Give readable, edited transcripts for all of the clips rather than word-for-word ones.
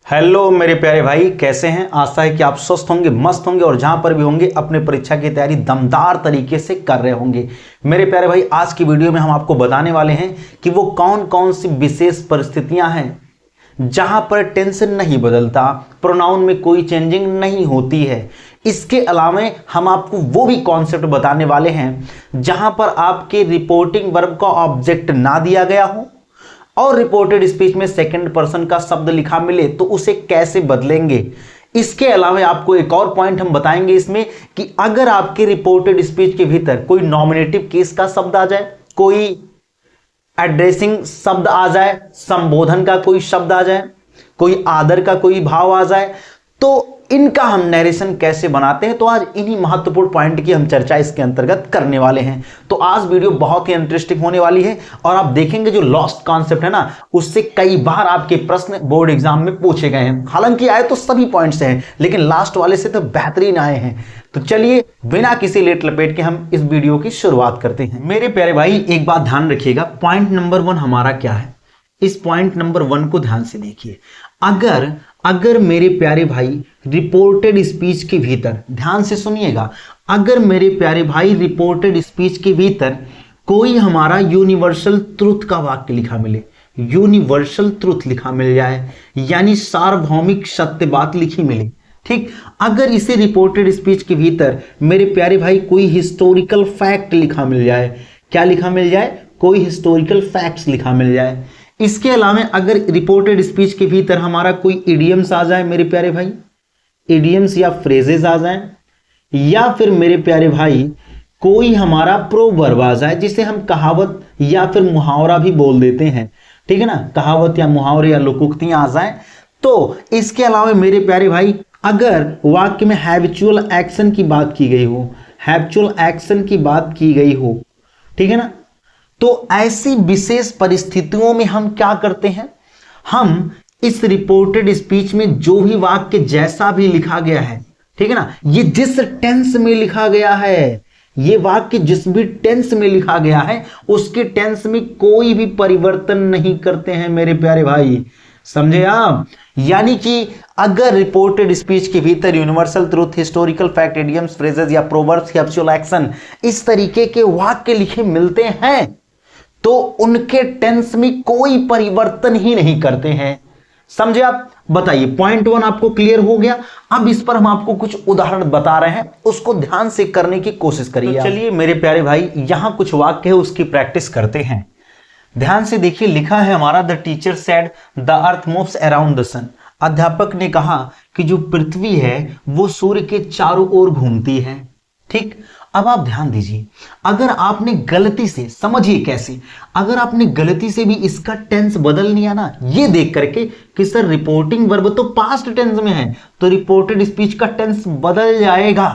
Hello मेरे प्यारे भाई, कैसे हैं। आशा है कि आप स्वस्थ होंगे, मस्त होंगे और जहां पर भी होंगे अपने परीक्षा की तैयारी दमदार तरीके से कर रहे होंगे। मेरे प्यारे भाई, आज की वीडियो में हम आपको बताने वाले हैं कि वो कौन कौन सी विशेष परिस्थितियां हैं जहां पर टेंशन नहीं बदलता, प्रोनाउन में कोई चेंजिंग नहीं होती है। इसके अलावा हम आपको वो भी कॉन्सेप्ट बताने वाले हैं जहां पर आपके रिपोर्टिंग वर्ब का ऑब्जेक्ट ना दिया गया हो और रिपोर्टेड स्पीच में सेकंड पर्सन का शब्द लिखा मिले तो उसे कैसे बदलेंगे। इसके अलावा आपको एक और पॉइंट हम बताएंगे इसमें कि अगर आपके रिपोर्टेड स्पीच के भीतर कोई नॉमिनेटिव केस का शब्द आ जाए, कोई एड्रेसिंग शब्द आ जाए, संबोधन का कोई शब्द आ जाए, कोई आदर का कोई भाव आ जाए, तो इनका हम नरेशन कैसे बनाते हैं। तो आज इन्हीं महत्वपूर्ण पॉइंट की हम चर्चा इसके अंतर्गत करने वाले हैं। तो आज वीडियो बहुत ही इंटरेस्टिंग होने वाली है और आप देखेंगे जो लॉस्ट कॉन्सेप्ट है ना, उससे कई बार आपके प्रश्न बोर्ड एग्जाम में पूछे गए हैं। हालांकि आए तो सभी पॉइंट्स हैं, लेकिन लास्ट वाले से तो बेहतरीन आए हैं। तो चलिए बिना किसी लेट लपेट के हम इस वीडियो की शुरुआत करते हैं। मेरे प्यारे भाई, एक बात ध्यान रखिएगा, पॉइंट नंबर 1 हमारा क्या है, इस पॉइंट नंबर 1 को ध्यान से देखिए। अगर मेरे प्यारे भाई रिपोर्टेड स्पीच के भीतर, ध्यान से सुनिएगा, अगर मेरे प्यारे भाई रिपोर्टेड स्पीच के भीतर कोई हमारा यूनिवर्सल ट्रुथ का वाक्य लिखा मिले, यूनिवर्सल ट्रुथ लिखा मिल जाए, यानी सार्वभौमिक सत्य बात लिखी मिले, ठीक। अगर इसे रिपोर्टेड स्पीच के भीतर मेरे प्यारे भाई कोई हिस्टोरिकल फैक्ट लिखा मिल जाए, क्या लिखा मिल जाए, कोई हिस्टोरिकल फैक्ट्स लिखा मिल जाए। इसके अलावा अगर रिपोर्टेड स्पीच के भीतर हमारा कोई इडियम्स आ जाए मेरे प्यारे भाई, इडियम्स या फ्रेजेस आ जाए, या फिर मेरे प्यारे भाई कोई हमारा प्रोवर्ब आ जाए जिसे हम कहावत या फिर मुहावरा भी बोल देते हैं, ठीक है ना, कहावत या मुहावरे या लोकोक्तियां आ जाए। तो इसके अलावा मेरे प्यारे भाई अगर वाक्य में हैबिचुअल एक्शन की बात की गई हो, हैबिचुअल एक्शन की बात की गई हो, ठीक है ना, तो ऐसी विशेष परिस्थितियों में हम क्या करते हैं, हम इस रिपोर्टेड स्पीच में जो भी वाक्य जैसा भी लिखा गया है, ठीक है ना, ये जिस टेंस में लिखा गया है, ये वाक्य जिस भी टेंस में लिखा गया है उसके टेंस में कोई भी परिवर्तन नहीं करते हैं मेरे प्यारे भाई, समझे आप। यानी कि अगर रिपोर्टेड स्पीच के भीतर universal truth, historical fact, idioms, phrases या प्रोवर्ब्स, हैबिचुअल एक्शन, इस तरीके के वाक्य लिखे मिलते हैं तो उनके टेंस में कोई परिवर्तन ही नहीं करते हैं, समझे आप। बताइए, पॉइंट 1 आपको क्लियर हो गया। अब इस पर हम आपको कुछ उदाहरण बता रहे हैं, उसको ध्यान से करने की कोशिश करिए। तो चलिए मेरे प्यारे भाई, यहां कुछ वाक्य है उसकी प्रैक्टिस करते हैं। ध्यान से देखिए, लिखा है हमारा, the teacher said the earth moves around the sun. अध्यापक ने कहा कि जो पृथ्वी है वो सूर्य के चारों ओर घूमती है, ठीक। अब आप ध्यान दीजिए, अगर आपने गलती से, समझिए कैसे, अगर आपने गलती से भी इसका टेंस बदल लिया ना, ये देख करके कि सर रिपोर्टिंग वर्ब तो पास्ट टेंस में है तो रिपोर्टेड स्पीच का टेंस बदल जाएगा,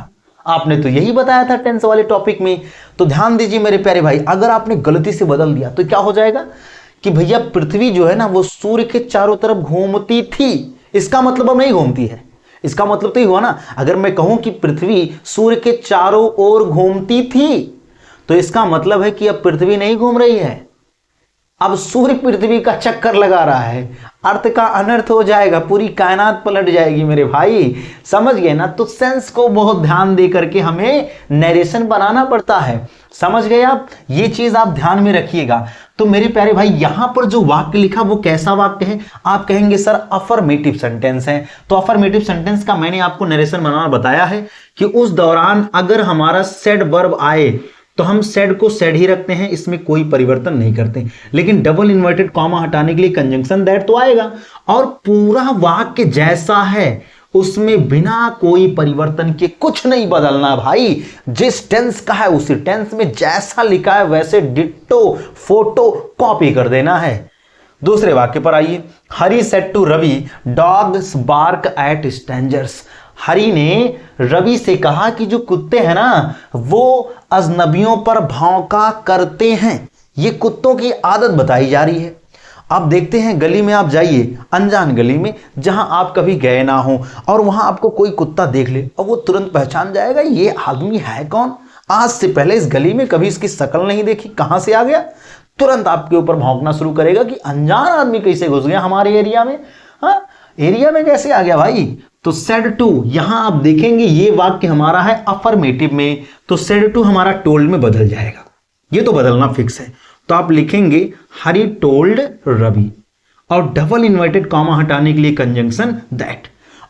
आपने तो यही बताया था टेंस वाले टॉपिक में। तो ध्यान दीजिए मेरे प्यारे भाई, अगर आपने गलती से बदल दिया तो क्या हो जाएगा कि भैया पृथ्वी जो है ना वो सूर्य के चारों तरफ घूमती थी, इसका मतलब अब नहीं घूमती है। इसका मतलब तो ही हुआ ना, अगर मैं कहूं कि पृथ्वी सूर्य के चारों ओर घूमती थी तो इसका मतलब है कि अब पृथ्वी नहीं घूम रही है, अब सूर्य पृथ्वी का चक्कर लगा रहा है, अर्थ का अनर्थ हो जाएगा, पूरी कायनात पलट जाएगी मेरे भाई, समझ गए ना। तो सेंस को बहुत ध्यान दे करके हमें नरेशन बनाना पड़ता है, समझ गए आप, ये चीज आप ध्यान में रखिएगा। तो मेरे प्यारे भाई, यहां पर जो वाक्य लिखा वो कैसा वाक्य है, आप कहेंगे सर अफर्मेटिव सेंटेंस है। तो अफर्मेटिव सेंटेंस का मैंने आपको नरेशन बनाना बताया है कि उस दौरान अगर हमारा सेड वर्ब आए तो हम सेड को सेड ही रखते हैं, इसमें कोई परिवर्तन नहीं करते, लेकिन डबल इन्वर्टेड कॉमा हटाने के लिए कंजंक्शन दैट तो आएगा, और पूरा वाक्य जैसा है उसमें बिना कोई परिवर्तन के कुछ नहीं बदलना भाई, जिस टेंस का है उसी टेंस में जैसा लिखा है वैसे डिट्टो फोटो कॉपी कर देना है। दूसरे वाक्य पर आइए, Hari said to Ravi dogs bark at strangers. Hari ने रवि से कहा कि जो कुत्ते हैं ना वो अजनबियों पर भौंका करते हैं, ये कुत्तों की आदत बताई जा रही है। आप देखते हैं गली में आप जाइए, अनजान गली में जहां आप कभी गए ना हो, और वहां आपको कोई कुत्ता देख ले और वो तुरंत पहचान जाएगा ये आदमी है कौन, आज से पहले इस गली में कभी इसकी शक्ल नहीं देखी, कहां से आ गया, तुरंत आपके ऊपर भौंकना शुरू करेगा कि अनजान आदमी कैसे घुस गया हमारे एरिया में। हाँ, एरिया में कैसे आ गया भाई? तो सेड टू, यहां आप देखेंगे ये वाक्य हमारा है अफर्मेटिव में, तो सेड टू हमारा टोल्ड में बदल जाएगा, ये तो बदलना फिक्स है। तो आप लिखेंगे हरी टोल्ड रवि, और डबल इन्वर्टेड कॉमा हटाने के लिए कंजंक्शन दैट।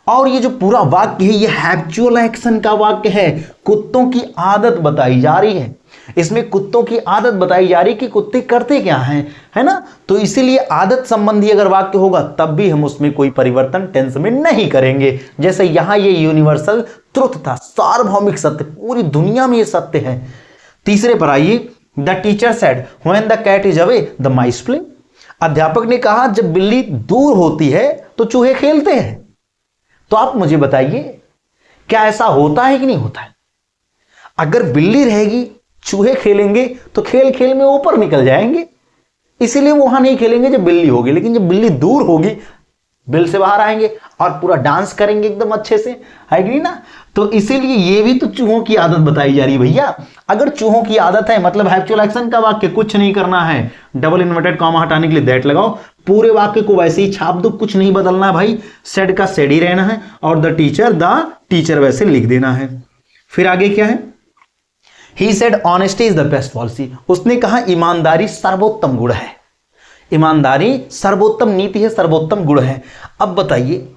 और ये जो पूरा वाक्य है ये हैबिचुअल एक्शन का वाक्य है, कुत्तों की आदत बताई जा रही है। इसमें कुत्तों की आदत बताई जा रही है कि कुत्ते करते क्या हैं, है ना। तो इसीलिए आदत संबंधी अगर वाक्य होगा तब भी हम उसमें कोई परिवर्तन टेंस में नहीं करेंगे। जैसे यहां ये यूनिवर्सल ट्रुथ था, सार्वभौमिक सत्य, पूरी दुनिया में ये सत्य है। तीसरे पर आइए, the teacher said when the cat is away the mice play. अध्यापक ने कहा जब बिल्ली दूर होती है तो चूहे खेलते हैं। तो आप मुझे बताइए क्या ऐसा होता है कि नहीं होता है? अगर बिल्ली रहेगी चूहे खेलेंगे तो खेल खेल में ऊपर निकल जाएंगे, इसीलिए वो वहां नहीं खेलेंगे जब बिल्ली होगी। लेकिन जब बिल्ली दूर होगी बिल से बाहर आएंगे और पूरा डांस करेंगे एकदम अच्छे से, है कि नहीं ना। तो इसीलिए ये भी तो चूहों की आदत बताई जा रही है भैया। अगर चूहों की आदत है मतलब हैबिचुअल एक्शन का वाक्य, कुछ नहीं करना है, डबल इन्वर्टेड कॉमा हटाने के लिए दैट लगाओ, पूरे वाक्य को वैसे ही छाप दो, कुछ नहीं बदलना है भाई, सेड का सेड ही रहना है और द टीचर वैसे लिख देना है। फिर आगे क्या है? He said honesty is the best policy. उसने कहा ईमानदारी सर्वोत्तम गुण है, ईमानदारी सर्वोत्तम नीति है, सर्वोत्तम गुण है। अब बताइए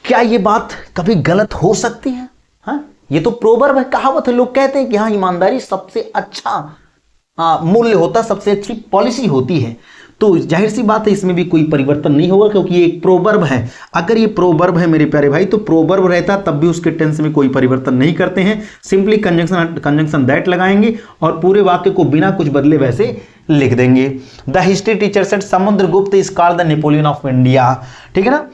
क्या ये बात कभी गलत हो सकती है? हाँ, ये तो प्रोवर्ब है, कहावत है। लोग कहते हैं कि हाँ ईमानदारी सबसे अच्छा मूल्य होता, सबसे अच्छी पॉलिसी होती है। तो जाहिर सी बात है इसमें भी कोई परिवर्तन नहीं होगा क्योंकि ये एक प्रोवर्ब है। अगर ये प्रोवर्ब है मेरे प्यारे भाई तो प्रोवर्ब रहता तब भी उसके टेंस में कोई परिवर्तन नहीं करते हैं, सिंपली कंजंक्शन दैट लगाएंगे और पूरे वाक्य को बिना कुछ बदले वैसे लिख देंगे। The history teacher said Samudragupta is called the Napoleon of India. ठीक है ना।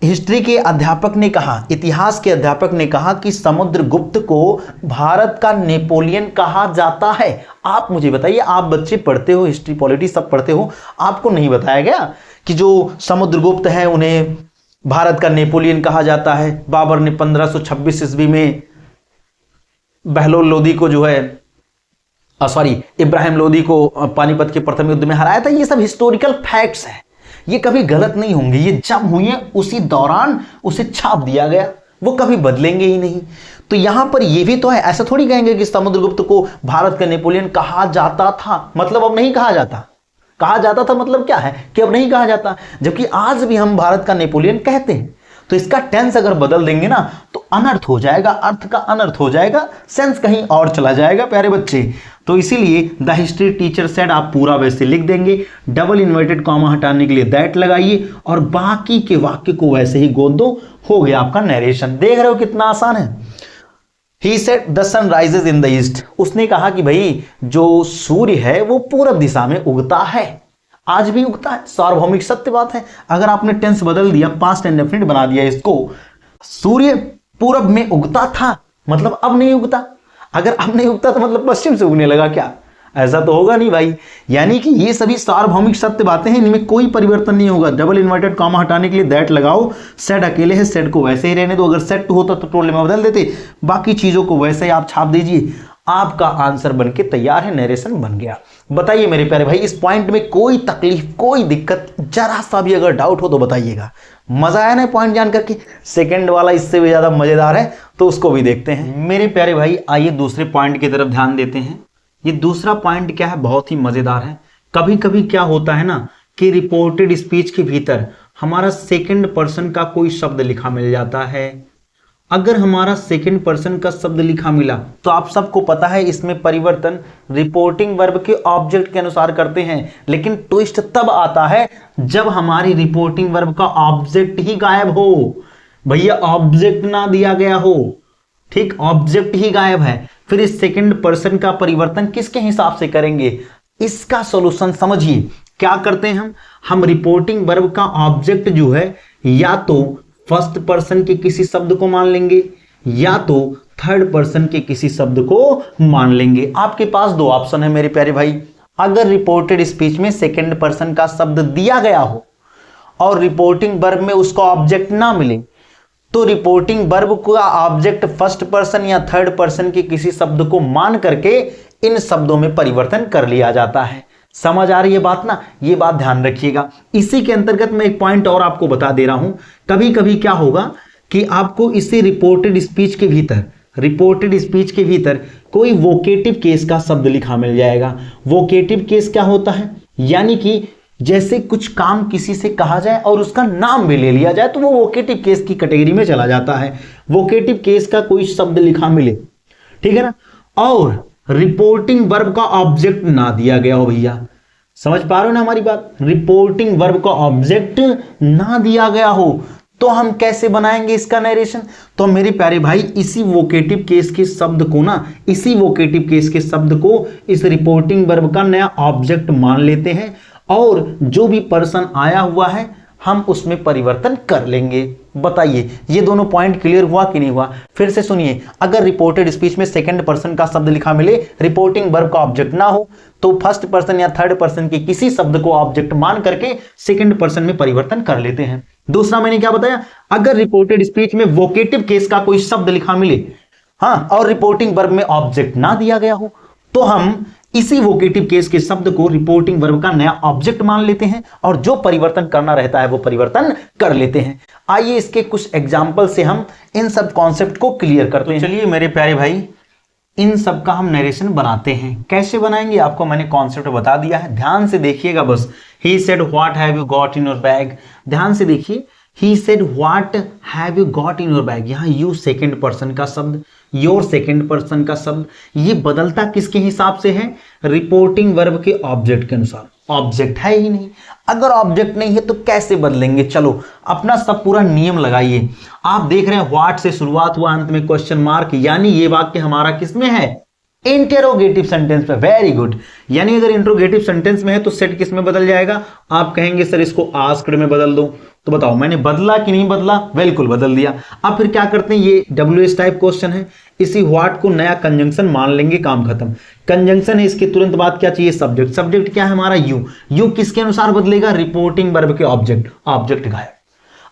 हिस्ट्री के अध्यापक ने कहा, इतिहास के अध्यापक ने कहा कि समुद्रगुप्त को भारत का नेपोलियन कहा जाता है। आप मुझे बताइए, आप बच्चे पढ़ते हो, हिस्ट्री पॉलिटी सब पढ़ते हो, आपको नहीं बताया गया कि जो समुद्रगुप्त है उन्हें भारत का नेपोलियन कहा जाता है। बाबर ने 1526 ईस्वी में बहलोल लोदी को जो है इब्राहिम लोदी को पानीपत के प्रथम युद्ध में हराया था। ये सब हिस्टोरिकल फैक्ट्स है, ये कभी गलत नहीं होंगे, ये जब हुए उसी दौरान उसे छाप दिया गया, वो कभी बदलेंगे ही नहीं। तो यहां पर ये भी तो है, ऐसा थोड़ी कहेंगे कि समुद्रगुप्त को भारत का नेपोलियन कहा जाता था मतलब अब नहीं कहा जाता। कहा जाता था मतलब क्या है कि अब नहीं कहा जाता, जबकि आज भी हम भारत का नेपोलियन कहते हैं। तो इसका टेंस अगर बदल देंगे ना तो अनर्थ हो जाएगा, अर्थ का अनर्थ हो जाएगा, सेंस कहीं और चला जाएगा प्यारे बच्चे। तो इसीलिए द हिस्ट्री टीचर सेड आप पूरा वैसे लिख देंगे, डबल इन्वर्टेड कॉमा हटाने के लिए दैट लगाइए और बाकी के वाक्य को वैसे ही गोद दो, हो गया आपका नरेशन। देख रहे हो कितना आसान है। He said the sun rises in the east. उसने कहा कि भाई जो सूर्य है वो पूरब दिशा में उगता है, आज भी उगता है, सार्वभौमिक सत्य बात है। अगर आपने टेंस बदल दिया, पास्ट इंडेफिनिट बना दिया इसको, सूर्य पूरब में उगता था मतलब अब नहीं उगता, अगर अब नहीं उगता तो मतलब पश्चिम से उगने लगा क्या? ऐसा तो होगा नहीं भाई। यानी कि ये सभी सार्वभौमिक सत्य बातें हैं, इनमें कोई परिवर्तन नहीं होगा। डबल इन्वर्टेड कॉमा हटाने के लिए दैट लगाओ, सेड अकेले है, सेड को वैसे ही रहने दो। अगर सेड टू होता तो टोले में बदल देते, बाकी चीजों को वैसे ही आप छाप दीजिए, आपका आंसर बनके तैयार है, नरेशन बन गया। बताइए मेरे प्यारे भाई, इस पॉइंट में कोई तकलीफ, कोई दिक्कत, जरा सा भी अगर डाउट हो तो बताइएगा। मजा आया ना पॉइंट जान करके? सेकंड वाला इससे भी ज्यादा मजेदार है तो उसको भी देखते हैं। मेरे प्यारे भाई आइए दूसरे पॉइंट की तरफ ध्यान देते हैं। ये दूसरा पॉइंट क्या है, बहुत ही मजेदार है। कभी कभी क्या होता है ना कि रिपोर्टेड स्पीच के भीतर हमारा सेकंड पर्सन का कोई शब्द लिखा मिल जाता है। अगर हमारा सेकंड पर्सन का शब्द लिखा मिला तो आप सबको पता है इसमें परिवर्तन रिपोर्टिंग वर्ब के ऑब्जेक्ट के अनुसार करते हैं, लेकिन ट्विस्ट तब आता है जब हमारी रिपोर्टिंग वर्ब का ऑब्जेक्ट ही गायब हो। भैया ऑब्जेक्ट ना दिया गया हो, ठीक, ऑब्जेक्ट ही गायब है, फिर इस सेकंड पर्सन का परिवर्तन किसके हिसाब से करेंगे? इसका सॉल्यूशन समझिए। क्या करते हैं हम रिपोर्टिंग वर्ब का ऑब्जेक्ट जो है या तो फर्स्ट पर्सन के किसी शब्द को मान लेंगे या तो थर्ड पर्सन के किसी शब्द को मान लेंगे। आपके पास दो ऑप्शन है मेरे प्यारे भाई। अगर रिपोर्टेड स्पीच में सेकंड पर्सन का शब्द दिया गया हो और रिपोर्टिंग वर्ब में उसका ऑब्जेक्ट ना मिले तो रिपोर्टिंग वर्ब का ऑब्जेक्ट फर्स्ट पर्सन या थर्ड पर्सन के किसी शब्द को मान करके इन शब्दों में परिवर्तन कर लिया जाता है। समझ आ रही है बात ना, ये बात ध्यान रखिएगा। इसी के अंतर्गत मैं एक पॉइंट और आपको बता दे रहा हूं, कभी कभी क्या होगा कि आपको इसी रिपोर्टेड स्पीच के भीतर कोई वोकेटिव केस का शब्द लिखा मिल जाएगा। वोकेटिव केस क्या होता है, यानी कि जैसे कुछ काम किसी से कहा जाए और उसका नाम भी ले लिया जाए तो वो वोकेटिव केस की कैटेगरी में चला जाता है। वोकेटिव केस का कोई शब्द लिखा मिले, ठीक है ना, और रिपोर्टिंग वर्ब का ऑब्जेक्ट ना दिया गया हो, भैया समझ पा रहे हो ना हमारी बात, रिपोर्टिंग वर्ब का ऑब्जेक्ट ना दिया गया हो तो हम कैसे बनाएंगे इसका नरेशन। तो मेरे प्यारे भाई इसी वोकेटिव केस के शब्द को इस रिपोर्टिंग वर्ब का नया ऑब्जेक्ट मान लेते हैं और जो भी पर्सन आया हुआ है हम उसमें परिवर्तन कर लेंगे। बताइए ये दोनों पॉइंट क्लियर हुआ कि नहीं हुआ। फिर से सुनिए, अगर रिपोर्टेड स्पीच में सेकंड पर्सन का शब्द लिखा मिले, रिपोर्टिंग वर्ब का ऑब्जेक्ट ना हो, तो फर्स्ट पर्सन या थर्ड पर्सन के किसी शब्द को ऑब्जेक्ट मान करके सेकंड पर्सन में परिवर्तन कर लेते हैं। दूसरा मैंने क्या बताया, अगर रिपोर्टेड स्पीच में वोकेटिव केस का कोई शब्द लिखा मिले, हाँ, और रिपोर्टिंग वर्ब में ऑब्जेक्ट ना दिया गया हो, तो हम इसी वोकेटिव केस के शब्द को रिपोर्टिंग वर्ब का नया ऑब्जेक्ट मान लेते हैं और जो परिवर्तन करना रहता है वो परिवर्तन कर लेते हैं। आइए इसके कुछ एग्जाम्पल से हम इन सब कॉन्सेप्ट को क्लियर करते हैं। चलिए मेरे प्यारे भाई इन सब का हम नरेशन बनाते हैं। कैसे बनाएंगे आपको मैंने कॉन्सेप्ट बता दिया है, ध्यान से देखिएगा बस। He said what have you got in your bag, ध्यान से देखिए, he said what have you got in your bag, यहाँ यू सेकेंड पर्सन का शब्द, योर सेकेंड पर्सन का शब्द, ये बदलता किसके हिसाब से है, रिपोर्टिंग वर्ब के ऑब्जेक्ट के अनुसार। ऑब्जेक्ट है ही नहीं, अगर ऑब्जेक्ट नहीं है तो कैसे बदलेंगे। चलो अपना सब पूरा नियम लगाइए। आप देख रहे हैं व्हाट से शुरुआत हुआ, अंत में क्वेश्चन मार्क, यानी ये वाक्य हमारा किसमें है, इंटेरोगेटिव सेंटेंस पे। वेरी गुड, यानी अगर इंट्रोगेटिव सेंटेंस में है तो सेट किस में बदल जाएगा। आप कहेंगे सर इसको आस्क्ड में बदल दो, तो बताओ मैंने बदला कि नहीं बदला, बिल्कुल बदल दिया। अब फिर क्या करते हैं, ये WH टाइप क्वेश्चन है, इसी व्हाट को नया कंजंक्शन मान लेंगे, काम खत्म। कंजंक्शन है, इसके तुरंत बाद क्या चाहिए, सब्जेक्ट। सब्जेक्ट क्या है हमारा, यू किसके अनुसार बदलेगा, रिपोर्टिंग वर्ब के ऑब्जेक्ट। ऑब्जेक्ट गायब।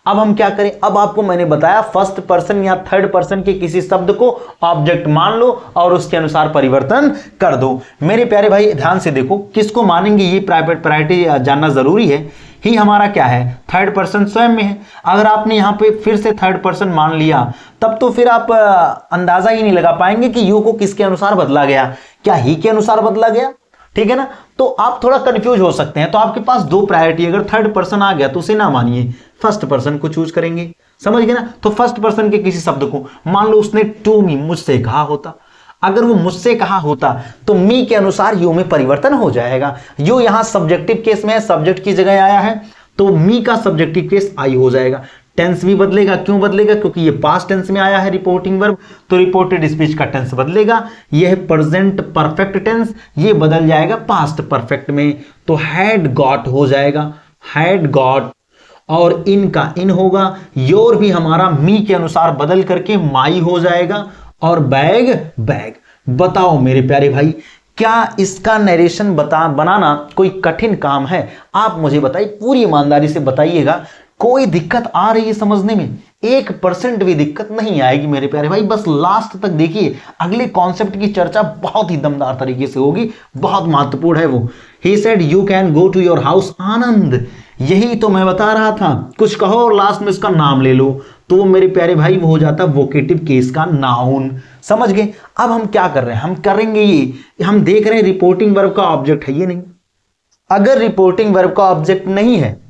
अब हम क्या करें, अब आपको मैंने बताया फर्स्ट पर्सन या थर्ड पर्सन के किसी शब्द को ऑब्जेक्ट मान लो और उसके अनुसार परिवर्तन कर दो। मेरे प्यारे भाई ध्यान से देखो, किसको मानेंगे ये प्रायोरिटी जानना जरूरी है। ही हमारा क्या है, थर्ड पर्सन स्वयं में है। अगर आपने यहाँ पे फिर से थर्ड पर्सन मान लिया तब तो फिर आप अंदाजा ही नहीं लगा पाएंगे कि यू को किसके अनुसार बदला गया, क्या ही के अनुसार बदला गया, ठीक है ना। तो आप थोड़ा कंफ्यूज हो सकते हैं। तो आपके पास दो प्रायोरिटी, अगर थर्ड पर्सन आ गया तो उसे ना मानिए, फर्स्ट पर्सन को चूज करेंगे, समझ गए ना। तो फर्स्ट पर्सन के किसी शब्द को मान लो उसने टू मी, मुझसे कहा होता, अगर वो मुझसे कहा होता तो मी के अनुसार यू में परिवर्तन हो जाएगा। यू यहां सब्जेक्टिव केस में है, सब्जेक्ट की जगह आया है, तो मी का सब्जेक्टिव केस आई हो जाएगा। टेंस भी बदलेगा, क्यों बदलेगा, क्योंकि ये पास्ट टेंस में आया है रिपोर्टिंग वर्ब, तो रिपोर्टेड स्पीच का टेंस बदलेगा। ये है प्रेजेंट परफेक्ट टेंस, ये बदल जाएगा पास्ट परफेक्ट में, तो हैड गॉट हो जाएगा, हैड गॉट, और इनका इन होगा। योर भी हमारा मी के अनुसार बदल करके माई हो जाएगा, और बैग बैग। बताओ मेरे प्यारे भाई, क्या इसका नरेशन बनाना कोई कठिन काम है? आप मुझे बताइए, पूरी ईमानदारी से बताइएगा, कोई दिक्कत आ रही है समझने में? 1% भी दिक्कत नहीं आएगी मेरे प्यारे भाई। बस लास्ट तक देखिए, अगले कॉन्सेप्ट की चर्चा बहुत ही दमदार तरीके से होगी, बहुत महत्वपूर्ण है वो। He said you can go to your house Anand, यही तो मैं बता रहा था, कुछ कहो और लास्ट में इसका नाम ले लो, तो मेरे प्यारे भाई वो हो जाता वोकेटिव केस का नाउन। समझ गए। अब हम क्या कर रहे हैं, हम करेंगे ये, हम देख रहे हैं रिपोर्टिंग वर्ब का ऑब्जेक्ट है ये नहीं। अगर रिपोर्टिंग वर्ब का ऑब्जेक्ट नहीं है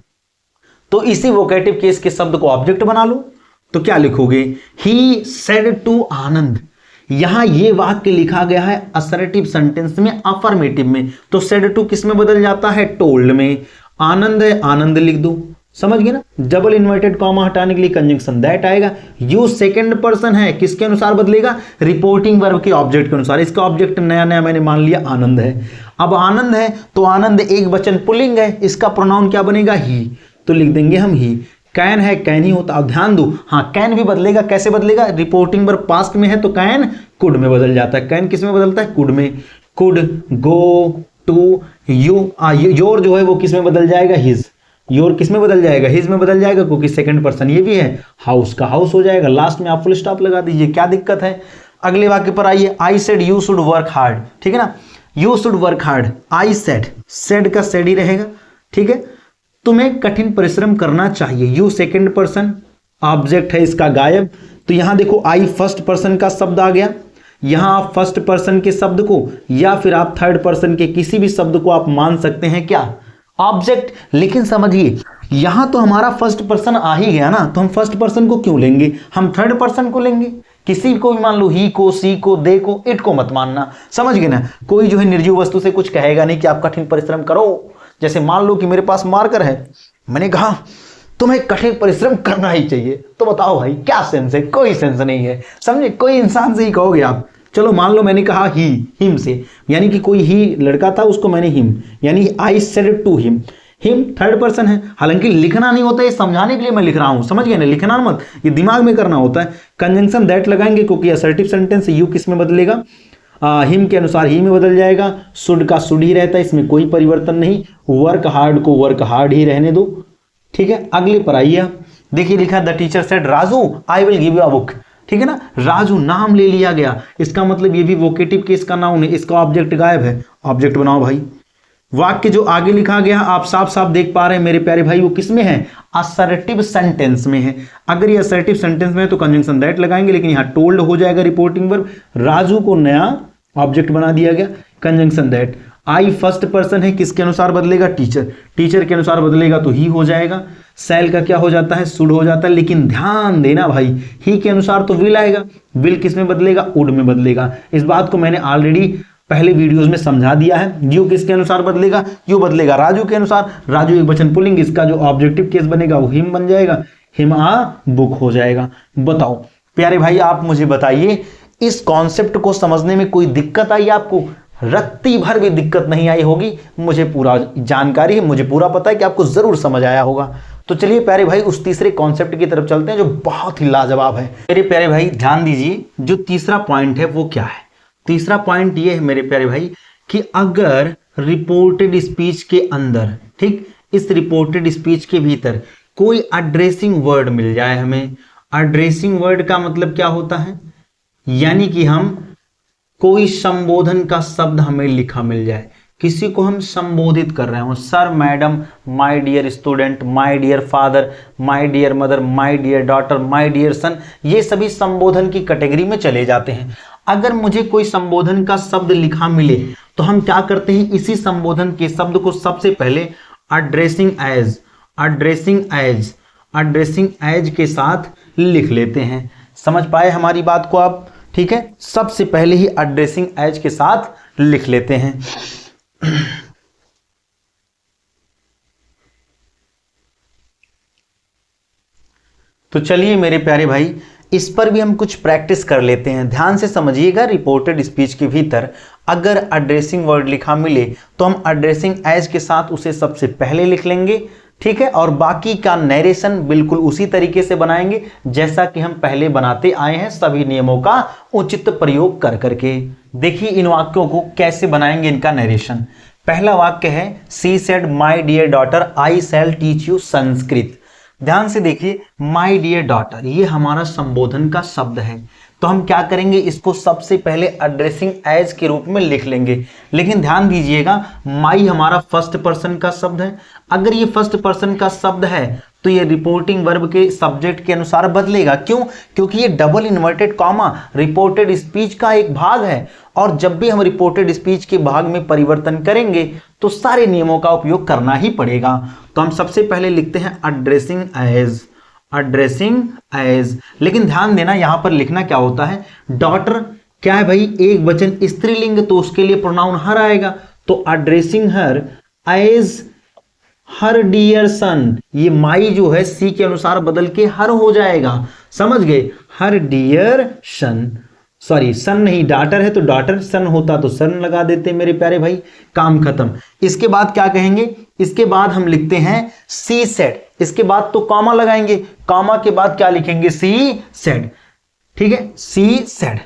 तो इसी वोकेटिव केस के शब्द को ऑब्जेक्ट बना लो। तो क्या लिखोगे, ही सेड टू आनंद। यहां ये वाक्य लिखा गया है असर्टिव सेंटेंस में, अफर्मेटिव में, तो सेड टू किस में बदल जाता है, टोल्ड में। आनंद है, आनंद लिख दो, समझ गए ना। डबल इन्वर्टेड कॉमा हटाने के लिए कंजंक्शन दैट आएगा। यू सेकंड पर्सन है, किसके अनुसार बदलेगा, रिपोर्टिंग वर्ब के ऑब्जेक्ट के अनुसार। इसका ऑब्जेक्ट नया नया मैंने मान लिया आनंद है। अब आनंद है तो आनंद एक वचन पुल्लिंग है, इसका प्रोनाउन क्या बनेगा, ही, तो लिख देंगे हम ही। कैन है, कैन ही होता। अब ध्यान दो, हाँ कैन भी बदलेगा, कैसे बदलेगा, रिपोर्टिंग वर्ब पास्ट में है तो कैन कुड में बदल जाता है। कैन किस में बदलता है, कुड में। Could, go, to, you, your जो है वो किस में बदल जाएगा, हिज। योर किस में बदल जाएगा, हिज में बदल जाएगा, क्योंकि सेकंड पर्सन ये भी है। हाउस का हाउस हो जाएगा। लास्ट में आप फुल स्टॉप लगा दीजिए, क्या दिक्कत है। अगले वाक्य पर आइए, I said you should work hard, ठीक है ना। You should work hard, I said, said का सेड ही रहेगा, ठीक है। तुम्हें कठिन परिश्रम करना चाहिए, यू सेकंड पर्सन, ऑब्जेक्ट है इसका गायब, तो यहां देखो आई फर्स्ट पर्सन का शब्द आ गया। यहां आप फर्स्ट पर्सन के शब्द को या फिर आप थर्ड पर्सन के किसी भी शब्द को आप मान सकते हैं क्या, ऑब्जेक्ट। लेकिन समझिए यहां तो हमारा फर्स्ट पर्सन आ ही गया ना, तो हम फर्स्ट पर्सन को क्यों लेंगे, हम थर्ड पर्सन को लेंगे। किसी को भी मान लो, ही को, सी को, दे को, इट को मत मानना, समझ गए ना। कोई जो है निर्जीव वस्तु से कुछ कहेगा नहीं कि आप कठिन परिश्रम करो। जैसे मान लो कि मेरे पास मार्कर है, मैंने कहा तुम्हें कठिन परिश्रम करना ही चाहिए, तो बताओ भाई क्या सेंस है, कोई सेंस नहीं है, समझे। कोई इंसान से ही कहोगे आप, चलो मान लो मैंने कहा ही, हिम से, यानी कि कोई ही लड़का था उसको मैंने हिम, यानी I said to him, him third person है। हालांकि लिखना नहीं होता है, समझाने के लिए मैं लिख रहा हूं, समझ गए ना, लिखना मत, ये दिमाग में करना होता है। कंजंक्शन दैट लगाएंगे क्योंकि असर्टिव सेंटेंस, यू किस में बदलेगा, हिम के अनुसार ही में बदल जाएगा, शुड का शुड ही रहता है, इसमें कोई परिवर्तन नहीं। वर्क हार्ड को वर्क हार्ड ही रहने दो, ठीक है। अगले पर आइए, देखिए लिखा the teacher said Raju I will give you a book, ठीक है ना। राजू नाम ले लिया गया, इसका मतलब ये भी वोकेटिव केस का नाउन है, इसका ऑब्जेक्ट गायब है, ऑब्जेक्ट बनाओ भाई। वाक्य जो आगे लिखा गया आप साफ साफ देख पा रहे हैं मेरे प्यारे भाई, वो किस में है, असर्टिव सेंटेंस में है। अगर ये असर्टिव सेंटेंस में है तो कंजंक्शन दैट लगाएंगे, लेकिन यहां टोल्ड हो जाएगा रिपोर्टिंग वर्ब, राजू को नया ऑब्जेक्ट बना दिया गया, conjunction that. I first person है, किसके अनुसार बदलेगा, टीचर, टीचर के अनुसार बदलेगा तो ही हो जाएगा। सेल का क्या हो जाता है, शुड हो जाता है, लेकिन ध्यान देना भाई, ही के अनुसार तो विल आएगा, विल किस में बदलेगा, वुड में बदलेगा। इस बात को मैंने ऑलरेडी पहले वीडियोस में समझा दिया है। यू किसके अनुसार बदलेगा, यू बदलेगा राजू के अनुसार, राजू एक वचन पुल्लिंग, इसका जो ऑब्जेक्टिव केस बनेगा वो हिम बन जाएगा, हिम आ बुक हो जाएगा। बताओ प्यारे भाई आप मुझे बताइए, इस कॉन्सेप्ट को समझने में कोई दिक्कत आई आपको, रत्ती भर भी दिक्कत नहीं आई होगी, मुझे पूरा जानकारी है, मुझे पूरा पता है कि आपको जरूर समझ आया होगा। तो चलिए प्यारे भाई उस तीसरे कॉन्सेप्ट की तरफ चलते हैं जो बहुत ही लाजवाब है। मेरे प्यारे भाई ध्यान दीजिए, जो तीसरा पॉइंट है वो क्या है। तीसरा पॉइंट ये है मेरे प्यारे भाई कि अगर रिपोर्टेड स्पीच के अंदर, ठीक, इस रिपोर्टेड स्पीच के भीतर कोई एड्रेसिंग वर्ड मिल जाए हमें। एड्रेसिंग वर्ड का मतलब क्या होता है, यानी कि हम कोई संबोधन का शब्द हमें लिखा मिल जाए, किसी को हम संबोधित कर रहे हो, sir, madam, my dear student, my dear father, my dear mother, my dear daughter, my dear son, ये सभी संबोधन की कैटेगरी में चले जाते हैं। अगर मुझे कोई संबोधन का शब्द लिखा मिले तो हम क्या करते हैं, इसी संबोधन के शब्द को सबसे पहले addressing as, addressing as, addressing as के साथ लिख लेते हैं। समझ पाए हमारी बात को आप, ठीक है। सबसे पहले ही एड्रेसिंग एज के साथ लिख लेते हैं। तो चलिए मेरे प्यारे भाई इस पर भी हम कुछ प्रैक्टिस कर लेते हैं। ध्यान से समझिएगा, रिपोर्टेड स्पीच के भीतर अगर एड्रेसिंग वर्ड लिखा मिले तो हम एड्रेसिंग एज के साथ उसे सबसे पहले लिख लेंगे, ठीक है। और बाकी का नरेशन बिल्कुल उसी तरीके से बनाएंगे जैसा कि हम पहले बनाते आए हैं, सभी नियमों का उचित प्रयोग कर करके। देखिए इन वाक्यों को कैसे बनाएंगे, इनका नरेशन। पहला वाक्य है, she said my dear daughter I shall teach you Sanskrit. ध्यान से देखिए, माय डियर डॉटर ये हमारा संबोधन का शब्द है, तो हम क्या करेंगे, इसको सबसे पहले एड्रेसिंग एज के रूप में लिख लेंगे। लेकिन ध्यान दीजिएगा, माई हमारा फर्स्ट पर्सन का शब्द है। अगर ये फर्स्ट पर्सन का शब्द है तो ये रिपोर्टिंग वर्ब के सब्जेक्ट के अनुसार बदलेगा। क्यों? क्योंकि ये double inverted comma reported speech का एक भाग है, और जब भी हम रिपोर्टेड स्पीच के भाग में परिवर्तन करेंगे तो सारे नियमों का उपयोग करना ही पड़ेगा। तो हम सबसे पहले लिखते हैं एड्रेसिंग एज, एड्रेसिंग एज। लेकिन ध्यान देना, यहां पर लिखना क्या होता है, डॉटर क्या है भाई, एक वचन स्त्रीलिंग, तो उसके लिए प्रोनाउन हर आएगा, तो एड्रेसिंग हर एज हर डियर सन। ये माई जो है सी के अनुसार बदल के हर हो जाएगा, समझ गए, हर डियर सन, सॉरी सन नहीं, डॉटर है तो डॉटर, सन होता तो सन लगा देते मेरे प्यारे भाई, काम खत्म। इसके बाद क्या कहेंगे, इसके बाद हम लिखते हैं सी सेड, इसके बाद तो कॉमा लगाएंगे, कॉमा के बाद क्या लिखेंगे, सी सेड, ठीक है, सी सेड,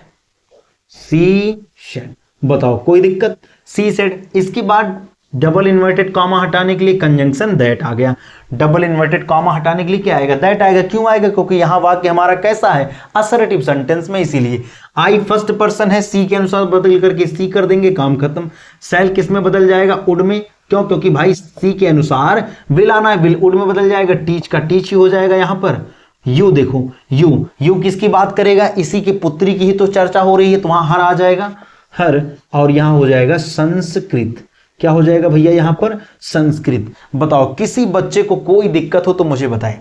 सी सेड। बताओ कोई दिक्कत, सी सेड। इसके बाद डबल इन्वर्टेड कॉमा हटाने के लिए कंजंक्शन दैट आ गया। डबल इन्वर्टेड कॉमा हटाने के लिए क्या आएगा, दैट आएगा। क्यों आएगा, क्योंकि यहां वाक्य हमारा कैसा है, असर्टिव सेंटेंस में, इसीलिए। आई फर्स्ट पर्सन है, सी के अनुसार बदल करके सी कर देंगे, काम खत्म। सेल किस में बदल जाएगा, वुड में। क्यों, क्योंकि भाई सी के अनुसार विल आना है, विल वुड में बदल जाएगा। टीच का टीच ही हो जाएगा यहां पर। यू देखो, यू किसकी बात करेगा, इसी की पुत्री की ही तो चर्चा हो रही है, तो वहां हर आ जाएगा, हर। और यहां हो जाएगा संस्कृत। क्या हो जाएगा भैया यहां पर, संस्कृत। बताओ किसी बच्चे को कोई दिक्कत हो तो मुझे बताएं।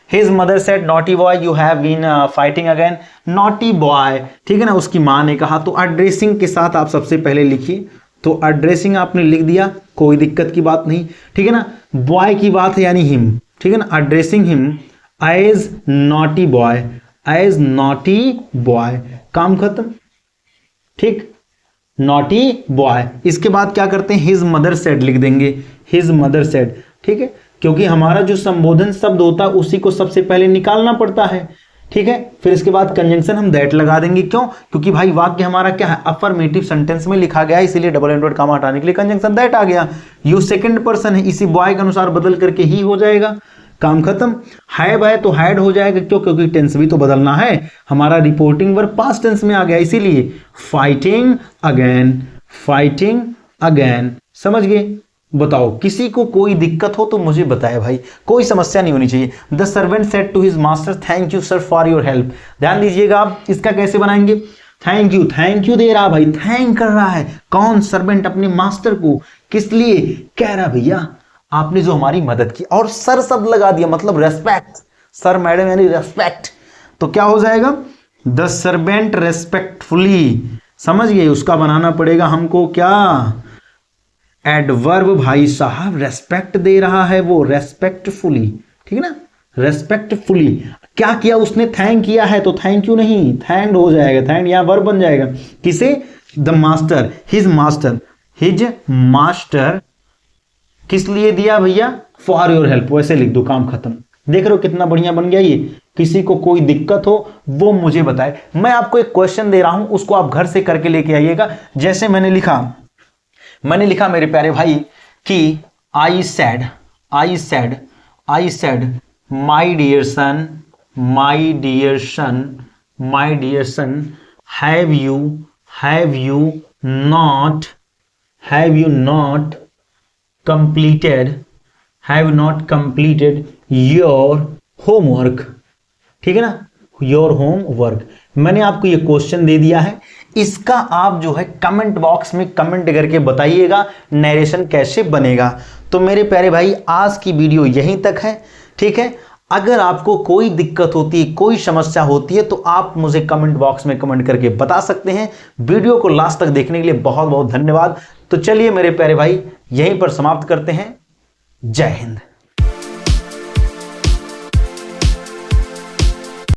His mother said, naughty boy, you have been fighting again. Naughty boy, ठीक है ना, उसकी माँ ने कहा। तो एड्रेसिंग के साथ आप सबसे पहले लिखिए, तो एड्रेसिंग आपने लिख दिया, कोई दिक्कत की बात नहीं, ठीक है ना। बॉय की बात है यानी हिम, ठीक है ना, addressing him as naughty boy, as naughty boy, काम खत्म, ठीक, नॉटी बॉय। इसके बाद क्या करते हैं, हिज मदर सेड लिख देंगे, हिज मदर सेड, ठीक है, क्योंकि हमारा जो संबोधन शब्द होता है उसी को सबसे पहले निकालना पड़ता है, ठीक है। फिर इसके बाद कंजंक्शन हम दैट लगा देंगे। क्यों, क्योंकि भाई वाक्य हमारा क्या है, अफर्मेटिव सेंटेंस में लिखा गया है, इसीलिए डबल इन्वर्टेड कॉमा हटाने के लिए कंजंक्शन दैट आ गया। यू सेकंड पर्सन है, इसी बॉय के अनुसार बदल करके ही हो जाएगा, काम खत्म। हैव है तो हैड हो जाएगा, क्यों, क्योंकि टेंस भी तो बदलना है, हमारा रिपोर्टिंग वर्ब पास्ट टेंस में आ गया, इसीलिए फाइटिंग अगेन, फाइटिंग अगेन, समझ गए। बताओ किसी को कोई दिक्कत हो तो मुझे बताए भाई, कोई समस्या नहीं होनी चाहिए। The servant said to his master, thank you sir for your help. ध्यान दीजिएगा आप, इसका कैसे बनाएंगे, थैंक यू दे रहा भाई, थैंक कर रहा है कौन, सर्वेंट अपने मास्टर को, किस लिए, कह रहा भैया आपने जो हमारी मदद की, और सर शब्द लगा दिया, मतलब रेस्पेक्ट, सर मैडम यानी रेस्पेक्ट। तो क्या हो जाएगा, द सर्वेंट रेस्पेक्टफुली, समझ गए। उसका बनाना पड़ेगा हमको क्या, एडवर्ब भाई साहब, रेस्पेक्ट दे रहा है वो, रेस्पेक्टफुली, ठीक है ना, रेस्पेक्टफुली। क्या किया उसने, थैंक किया है, तो थैंक यू नहीं, थैंक्ड हो जाएगा, थैंक यहां वर्ब बन जाएगा। किसे, the master, his master, his master किस लिए दिया भैया, फॉर योर हेल्प, वैसे लिख दो, काम खत्म। देख रहे हो कितना बढ़िया बन गया ये। किसी को कोई दिक्कत हो वो मुझे बताए। मैं आपको एक क्वेश्चन दे रहा हूं, उसको आप घर से करके लेके आइएगा। जैसे मैंने लिखा मेरे प्यारे भाई कि I said my dear son, have you not completed your homework, ठीक है ना, योर होमवर्क। मैंने आपको ये क्वेश्चन दे दिया है, इसका आप जो है कमेंट बॉक्स में कमेंट करके बताइएगा नरेशन कैसे बनेगा। तो मेरे प्यारे भाई आज की वीडियो यहीं तक है, ठीक है। अगर आपको कोई दिक्कत होती है, कोई समस्या होती है, तो आप मुझे कमेंट बॉक्स में कमेंट करके बता सकते हैं। वीडियो को लास्ट तक देखने के लिए बहुत बहुत धन्यवाद। तो चलिए मेरे प्यारे भाई यहीं पर समाप्त करते हैं। जय हिंद।